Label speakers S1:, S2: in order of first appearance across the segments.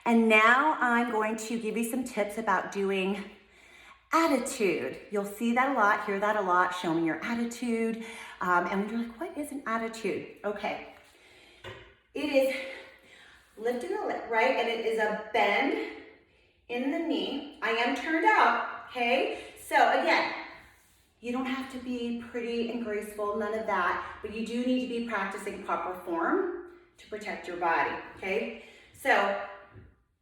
S1: And now I'm going to give you some tips about doing attitude. You'll see that a lot, hear that a lot, show me your attitude. And you're like, what is an attitude? Okay, it is lifting the leg, right? And it is a bend in the knee. I am turned out, okay? So again, you don't have to be pretty and graceful, none of that, but you do need to be practicing proper form to protect your body, okay? So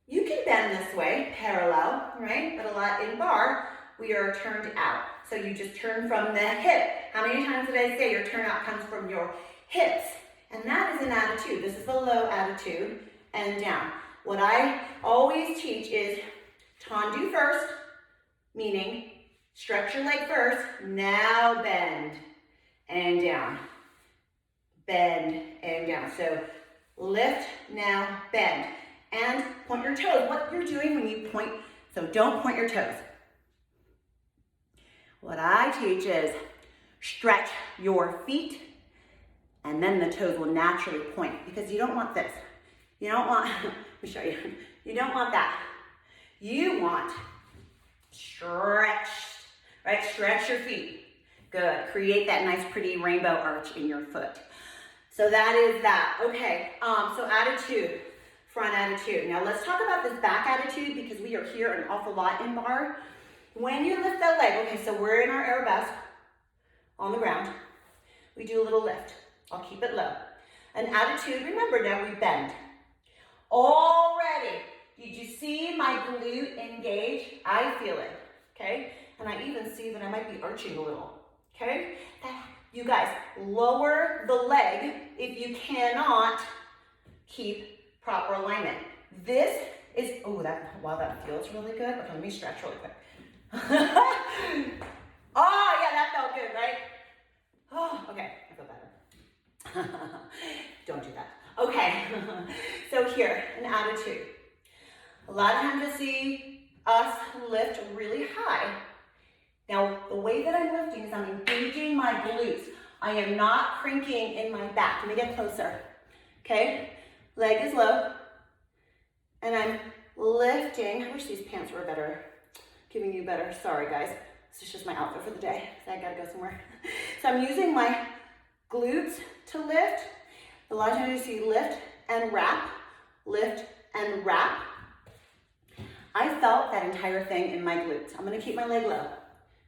S1: you can bend this way, parallel, right? But a lot in bar, we are turned out. So you just turn from the hip. How many times did I say your turnout comes from your hips? And that is an attitude. This is the low attitude and down. What I always teach is tendu first, meaning stretch your leg first, now bend and down. Bend and down. So lift, now bend. And point your toes. What you're doing when you point, so don't point your toes. What I teach is stretch your feet and then the toes will naturally point because you don't want this. You don't want, let me show you. You don't want that. You want stretched, right? Stretch your feet. Good. Create that nice pretty rainbow arch in your foot. So that is that. Okay, so attitude. Front attitude. Now let's talk about this back attitude because we are here an awful lot in bar. When you lift that leg, okay, so we're in our arabesque on the ground. We do a little lift. I'll keep it low. An attitude, remember now we bend. Already, did you see my glute engage? I feel it, okay? And I even see that I might be arching a little, okay? You guys, lower the leg if you cannot keep proper alignment. This is, oh, wow, that feels really good. Okay, let me stretch really quick. Oh, yeah, that felt good, right? Oh, okay, I feel better. Don't do that. Okay, so here, an attitude. A lot of times you'll see us lift really high. Now, the way that I'm lifting is I'm engaging my glutes. I am not cranking in my back. Let me get closer, okay? Leg is low, and I'm lifting. I wish these pants were better, giving you better. Sorry, guys. This is just my outfit for the day. So I gotta go somewhere. So I'm using my glutes to lift. A lot of times you see lift and wrap, lift and wrap. I felt that entire thing in my glutes. I'm gonna keep my leg low,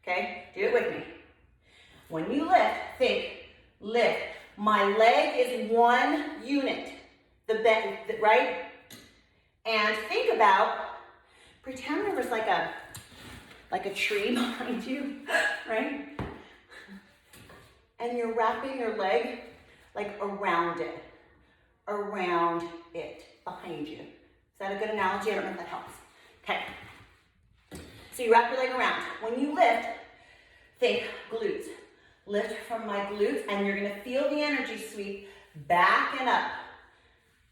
S1: okay? Do it with me. When you lift, think, lift. My leg is one unit. The bend, right? And think about, pretend there was like a tree behind you, right? And you're wrapping your leg like around it, behind you. Is that a good analogy? I don't know if that helps. Okay. So you wrap your leg around. When you lift, think glutes. Lift from my glutes, and you're gonna feel the energy sweep back and up.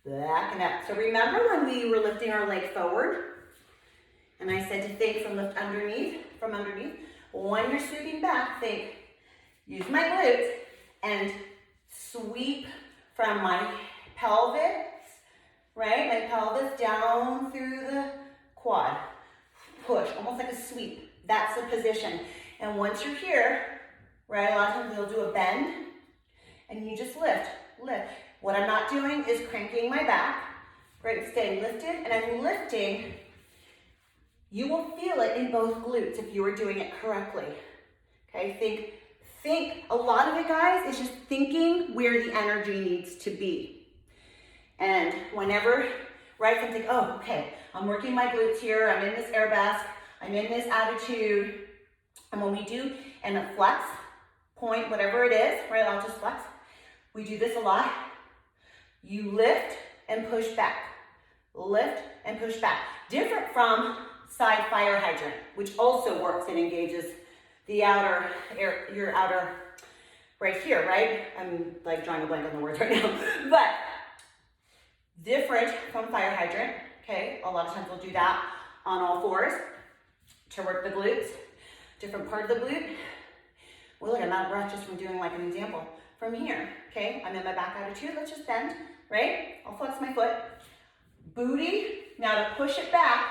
S1: Back and up. So remember when we were lifting our leg forward, and I said to think from underneath. When you're sweeping back, think, use my glutes and sweep from my pelvis, right? My pelvis down through the quad. Push, almost like a sweep. That's the position. And once you're here, right, a lot of times we'll do a bend, and you just lift. What I'm not doing is cranking my back, right? Staying lifted, and I'm lifting. You will feel it in both glutes if you are doing it correctly. Okay, think. A lot of it, guys, is just thinking where the energy needs to be. And whenever, right, I think, oh, okay, I'm working my glutes here. I'm in this arabesque. I'm in this attitude. And when we do, and a flex, point, whatever it is, right, I'll just flex. We do this a lot. You lift and push back. Lift and push back. Different from side fire hydrant, which also works and engages the outer, your outer, right here, right? I'm like drawing a blank on the words right now. But different from fire hydrant, okay? A lot of times we'll do that on all fours to work the glutes. Different part of the glute. Well, look, I'm out of breath just from doing like an example. From here, okay? I'm in my back attitude. Let's just bend, right? I'll flex my foot. Booty. Now to push it back,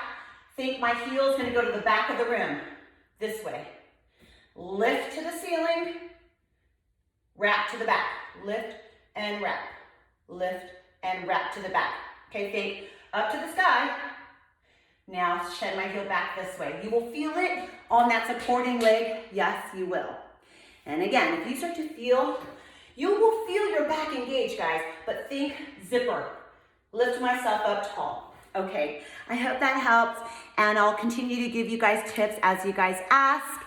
S1: think my heel is going to go to the back of the room. This way. Lift to the ceiling. Wrap to the back. Lift and wrap. Lift and wrap to the back. Okay, think up to the sky. Now shed my heel back this way. You will feel it on that supporting leg. Yes, you will. And again, if you start to feel, you will feel your back engage, guys, but think zipper. Lift myself up tall. Okay, I hope that helps, and I'll continue to give you guys tips as you guys ask,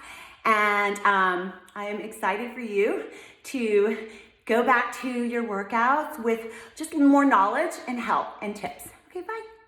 S1: and I am excited for you to go back to your workouts with just more knowledge and help and tips. Okay, bye.